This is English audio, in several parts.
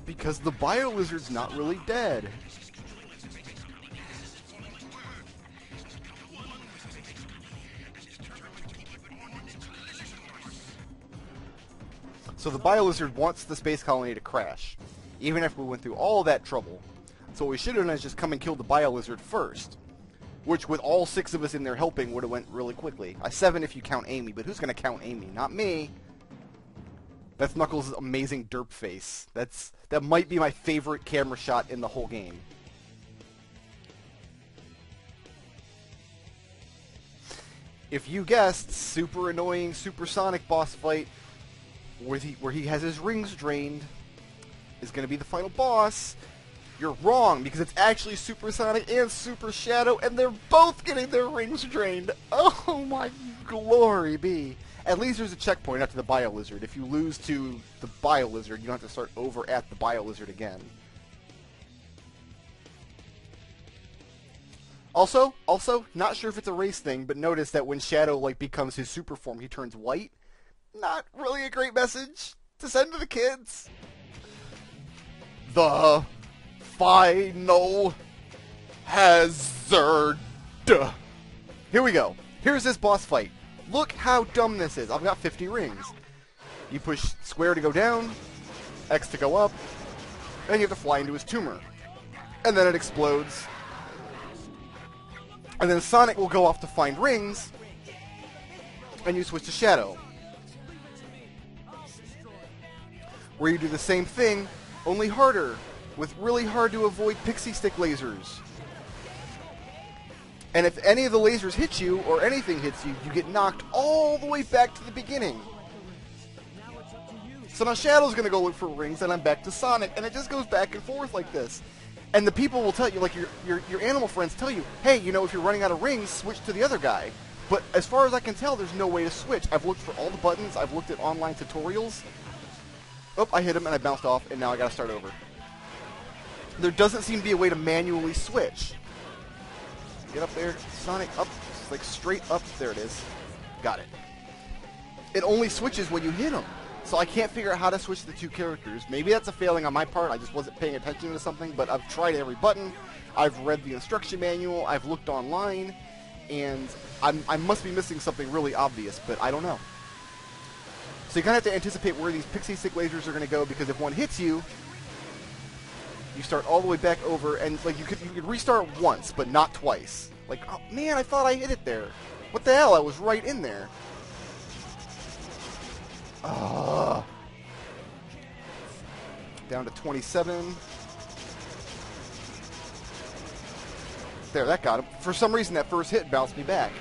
Because the Bio-Lizard's not really dead. So the Bio-Lizard wants the space colony to crash, even if we went through all that trouble. So what we should have done is just come and kill the Bio-Lizard first, which with all 6 of us in there helping would have went really quickly. 7 if you count Amy, but who's going to count Amy? Not me. That's Knuckles' amazing derp face. That might be my favorite camera shot in the whole game. If you guessed, super annoying supersonic boss fight where he has his rings drained is going to be the final boss. You're wrong, because it's actually Supersonic and Super Shadow, and they're both getting their rings drained. Oh my glory be. At least there's a checkpoint after the Bio-Lizard. If you lose to the Bio-Lizard, you don't have to start over at the Bio-Lizard again. Also, not sure if it's a race thing, but notice that when Shadow becomes his super form, he turns white. Not really a great message to send to the kids. The final hazard. Here we go. Here's this boss fight. Look how dumb this is. I've got 50 rings. You push square to go down, X to go up, and you have to fly into his tumor. And then it explodes. And then Sonic will go off to find rings, and you switch to Shadow, where you do the same thing, only harder, with really hard to avoid pixie stick lasers. And if any of the lasers hit you, or anything hits you, you get knocked all the way back to the beginning. So now Shadow's going to go look for rings, and I'm back to Sonic, and it just goes back and forth like this. And the people will tell you, like your animal friends tell you, hey, you know, if you're running out of rings, switch to the other guy. But as far as I can tell, there's no way to switch. I've looked for all the buttons, I've looked at online tutorials. Oh, I hit him and I bounced off, and now I gotta start over. There doesn't seem to be a way to manually switch. Get up there, Sonic, up, like straight up, there it is. Got it. It only switches when you hit him. So I can't figure out how to switch the two characters. Maybe that's a failing on my part, I just wasn't paying attention to something, but I've tried every button, I've read the instruction manual, I've looked online, and I must be missing something really obvious, but I don't know. So you kind of have to anticipate where these pixie stick lasers are going to go, because if one hits you, you start all the way back over, and like you could restart once, but not twice. Like, oh man, I thought I hit it there. What the hell? I was right in there. Down to 27. There, that got him. For some reason, that first hit bounced me back.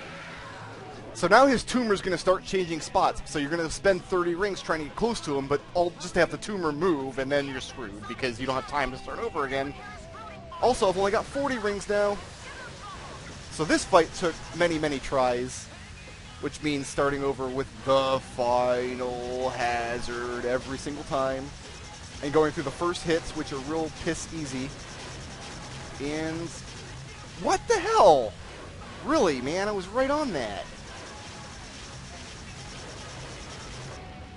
So now his tumor's going to start changing spots. So you're going to spend 30 rings trying to get close to him, but all just to have the tumor move, and then you're screwed because you don't have time to start over again. Also, I've only got 40 rings now. So this fight took many, many tries, which means starting over with the final hazard every single time, and going through the first hits, which are real piss easy. And what the hell? Really, man, I was right on that.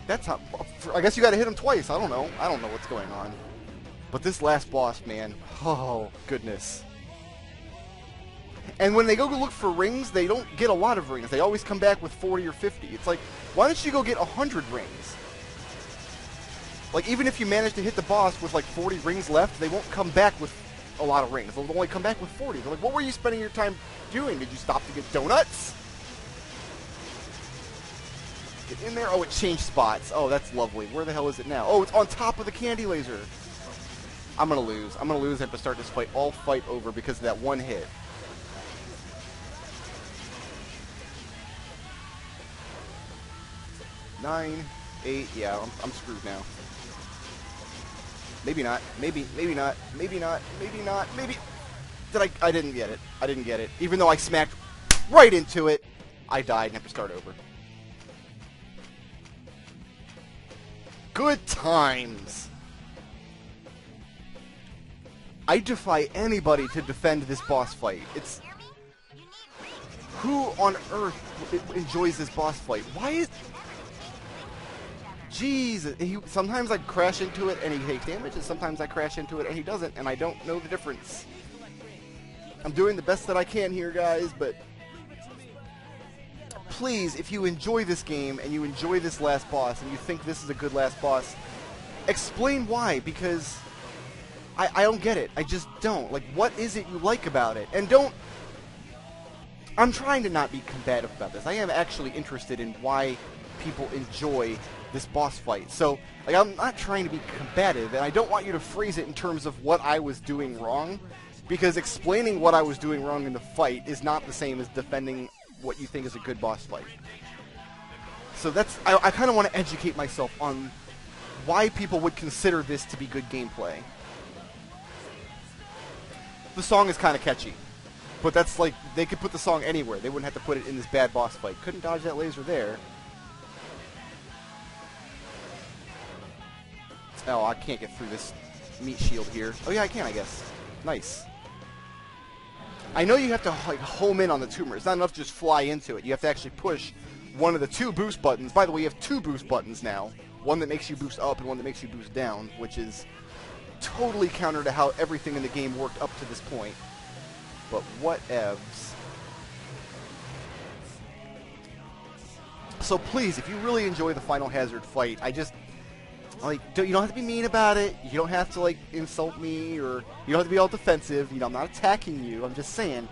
That's how, I guess you gotta hit him twice. I don't know what's going on. But this last boss, man, oh goodness. And when they go look for rings, they don't get a lot of rings. They always come back with 40 or 50. It's like, why don't you go get 100 rings? Like, even if you manage to hit the boss with like 40 rings left, they won't come back with a lot of rings. They'll only come back with 40. They're like, what were you spending your time doing? Did you stop to get donuts? Get in there. Oh, it changed spots. Oh, that's lovely. Where the hell is it now? Oh, it's on top of the candy laser. I'm going to lose. I'm going to lose and have to start this fight all fight over because of that one hit. Nine, 8, yeah, I'm screwed now. Maybe not. Maybe not. Maybe not. Maybe not. Maybe. I didn't get it. I didn't get it. Even though I smacked right into it, I died and have to start over. Good times. I defy anybody to defend this boss fight. It's... Who on earth enjoys this boss fight? Why is... Jesus. Sometimes I crash into it and he takes damage, and sometimes I crash into it and he doesn't, and I don't know the difference. I'm doing the best that I can here, guys, but... Please, if you enjoy this game and you enjoy this last boss and you think this is a good last boss, explain why, because I don't get it. I just don't. Like, what is it you like about it? And don't... I'm trying to not be combative about this. I am actually interested in why people enjoy this boss fight. So, like, I'm not trying to be combative, and I don't want you to phrase it in terms of what I was doing wrong, because explaining what I was doing wrong in the fight is not the same as defending what you think is a good boss fight. So that's... I kind of want to educate myself on why people would consider this to be good gameplay. The song is kind of catchy, but that's like, they could put the song anywhere. They wouldn't have to put it in this bad boss fight. Couldn't dodge that laser there. Oh, I can't get through this meat shield here. Oh yeah, I can, I guess. Nice. I know you have to like home in on the tumor. It's not enough to just fly into it. You have to actually push one of the two boost buttons. By the way, you have two boost buttons now. One that makes you boost up and one that makes you boost down, which is totally counter to how everything in the game worked up to this point. But whatevs. So please, if you really enjoy the Final Hazard fight, I just... Like, you don't have to be mean about it. You don't have to, like, insult me, or you don't have to be all defensive. You know, I'm not attacking you. I'm just saying,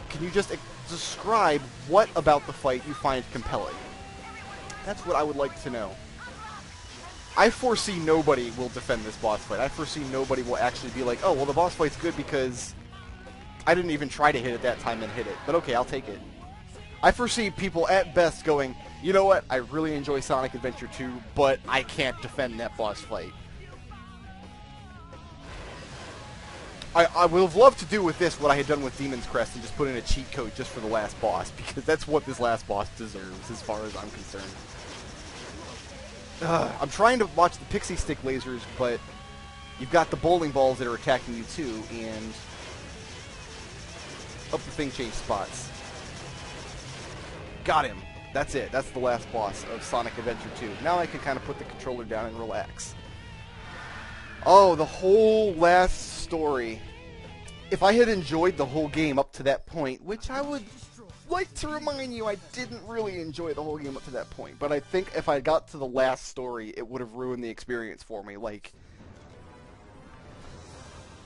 can you just describe what about the fight you find compelling? That's what I would like to know. I foresee nobody will defend this boss fight. I foresee nobody will actually be like, oh, well, the boss fight's good because I didn't even try to hit it that time and hit it. But okay, I'll take it. I foresee people at best going, you know what, I really enjoy Sonic Adventure 2, but I can't defend that boss fight. I would have loved to do with this what I had done with Demon's Crest and just put in a cheat code just for the last boss, because that's what this last boss deserves as far as I'm concerned. I'm trying to watch the pixie stick lasers, but you've got the bowling balls that are attacking you too, and... Oh, the thing changed spots. Got him. That's it. That's the last boss of Sonic Adventure 2. Now I can kind of put the controller down and relax. Oh, the whole last story. If I had enjoyed the whole game up to that point, which I would like to remind you I didn't really enjoy the whole game up to that point, but I think if I got to the last story, it would have ruined the experience for me. Like,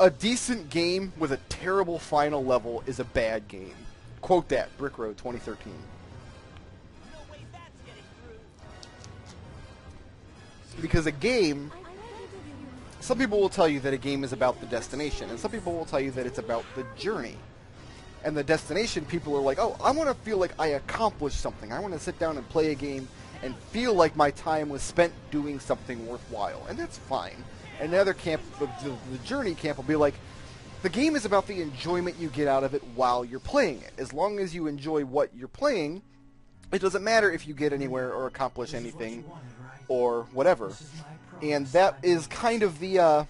a decent game with a terrible final level is a bad game. Quote that, Brickroad 2013. Because a game, some people will tell you that a game is about the destination, and some people will tell you that it's about the journey. And the destination, people are like, oh, I want to feel like I accomplished something. I want to sit down and play a game and feel like my time was spent doing something worthwhile. And that's fine. And the other camp, the journey camp, will be like, the game is about the enjoyment you get out of it while you're playing it. As long as you enjoy what you're playing, it doesn't matter if you get anywhere or accomplish anything or whatever. And that is kind of the,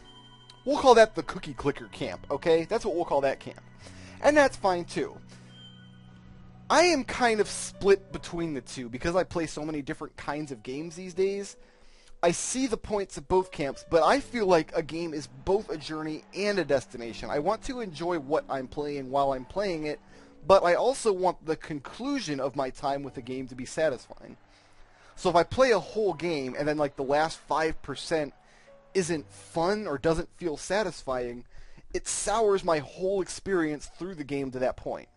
we'll call that the cookie clicker camp, okay? That's what we'll call that camp. And that's fine too. I am kind of split between the two because I play so many different kinds of games these days. I see the points of both camps, but I feel like a game is both a journey and a destination. I want to enjoy what I'm playing while I'm playing it, but I also want the conclusion of my time with the game to be satisfying. So if I play a whole game and then like the last 5% isn't fun or doesn't feel satisfying, it sours my whole experience through the game to that point.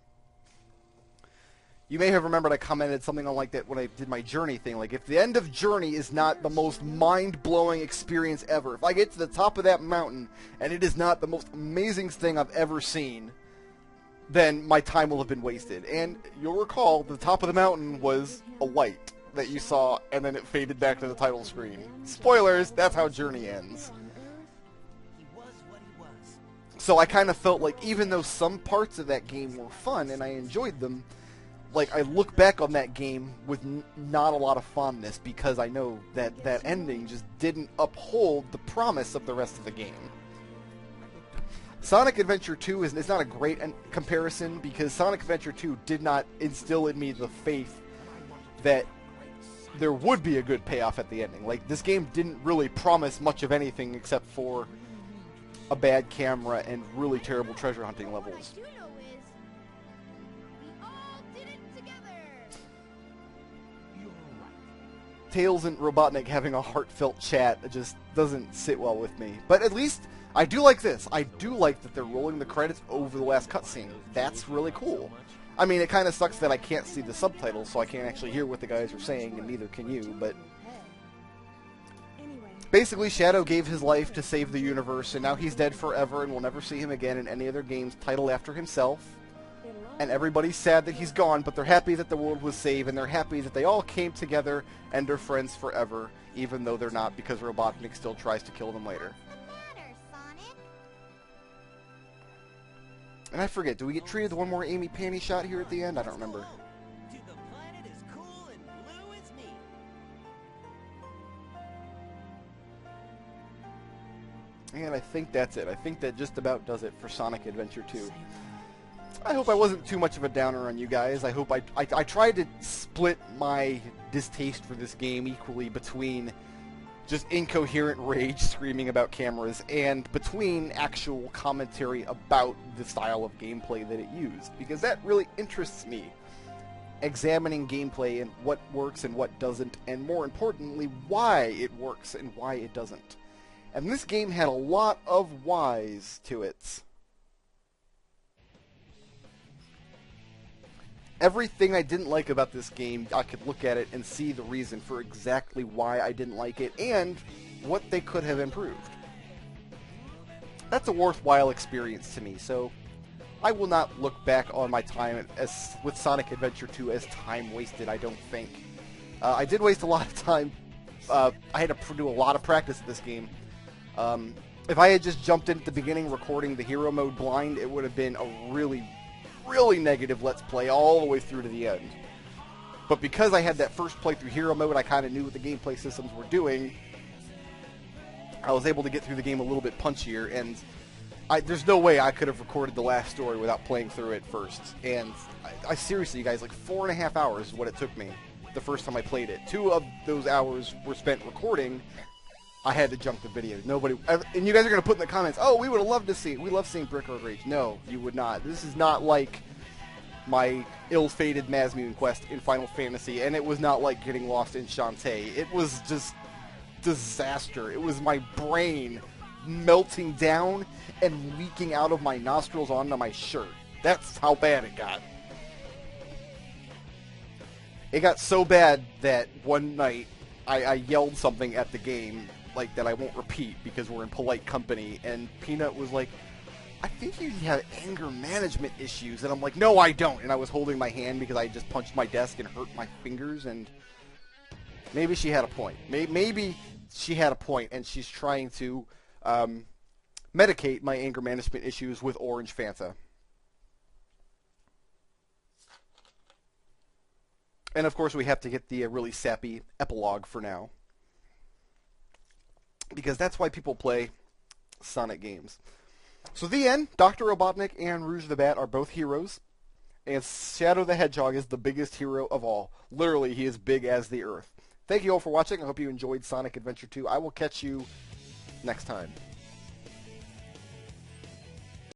You may have remembered I commented something on like that when I did my Journey thing. Like, if the end of Journey is not the most mind-blowing experience ever, if I get to the top of that mountain and it is not the most amazing thing I've ever seen, then my time will have been wasted. And you'll recall the top of the mountain was a light that you saw, and then it faded back to the title screen. Spoilers, that's how Journey ends. So I kind of felt like even though some parts of that game were fun and I enjoyed them, like I look back on that game with not a lot of fondness because I know that that ending just didn't uphold the promise of the rest of the game. Sonic Adventure 2 is not a great comparison because Sonic Adventure 2 did not instill in me the faith that there would be a good payoff at the ending. Like, this game didn't really promise much of anything except for a bad camera and really terrible treasure hunting levels. Tails and Robotnik having a heartfelt chat just doesn't sit well with me. But at least I do like this. I do like that they're rolling the credits over the last cutscene. That's really cool. I mean, it kind of sucks that I can't see the subtitles, so I can't actually hear what the guys are saying, and neither can you, but basically, Shadow gave his life to save the universe, and now he's dead forever, and we'll never see him again in any other games titled after himself. And everybody's sad that he's gone, but they're happy that the world was saved, and they're happy that they all came together and are friends forever, even though they're not, because Robotnik still tries to kill them later. And I forget, do we get treated to one more Amy Panty shot here at the end? I don't remember. And I think that's it. I think that just about does it for Sonic Adventure 2. I hope I wasn't too much of a downer on you guys. I hope I tried to split my distaste for this game equally between just incoherent rage screaming about cameras and between actual commentary about the style of gameplay that it used, because that really interests me. Examining gameplay and what works and what doesn't, and more importantly, why it works and why it doesn't. And this game had a lot of whys to it. Everything I didn't like about this game, I could look at it and see the reason for exactly why I didn't like it and what they could have improved. That's a worthwhile experience to me, so I will not look back on my time with Sonic Adventure 2 as time wasted, I don't think. I did waste a lot of time. I had to do a lot of practice at this game. If I had just jumped in at the beginning recording the hero mode blind, it would have been a really negative Let's Play all the way through to the end. But because I had that first playthrough hero mode, I kind of knew what the gameplay systems were doing. I was able to get through the game a little bit punchier, and there's no way I could have recorded the last story without playing through it first. And I seriously, you guys, like 4.5 hours is what it took me the first time I played it. 2 of those hours were spent recording. I had to jump the video. Nobody, and you guys are going to put in the comments, oh, we would have loved to see it. We love seeing Brickroad Rage. No, you would not. This is not like my ill-fated Mazmune quest in Final Fantasy, and it was not like getting lost in Shantae. It was just disaster. It was my brain melting down and leaking out of my nostrils onto my shirt. That's how bad it got. It got so bad that one night I yelled something at the game, like, that I won't repeat because we're in polite company, and Peanut was like, I think you have anger management issues, and I'm like, no, I don't, and I was holding my hand because I just punched my desk and hurt my fingers, and maybe she had a point. Maybe she had a point, and she's trying to medicate my anger management issues with orange Fanta. And of course we have to get the really sappy epilogue for now, because that's why people play Sonic games. So the end, Dr. Robotnik and Rouge the Bat are both heroes, and Shadow the Hedgehog is the biggest hero of all. Literally, he is big as the earth. Thank you all for watching. I hope you enjoyed Sonic Adventure 2. I will catch you next time.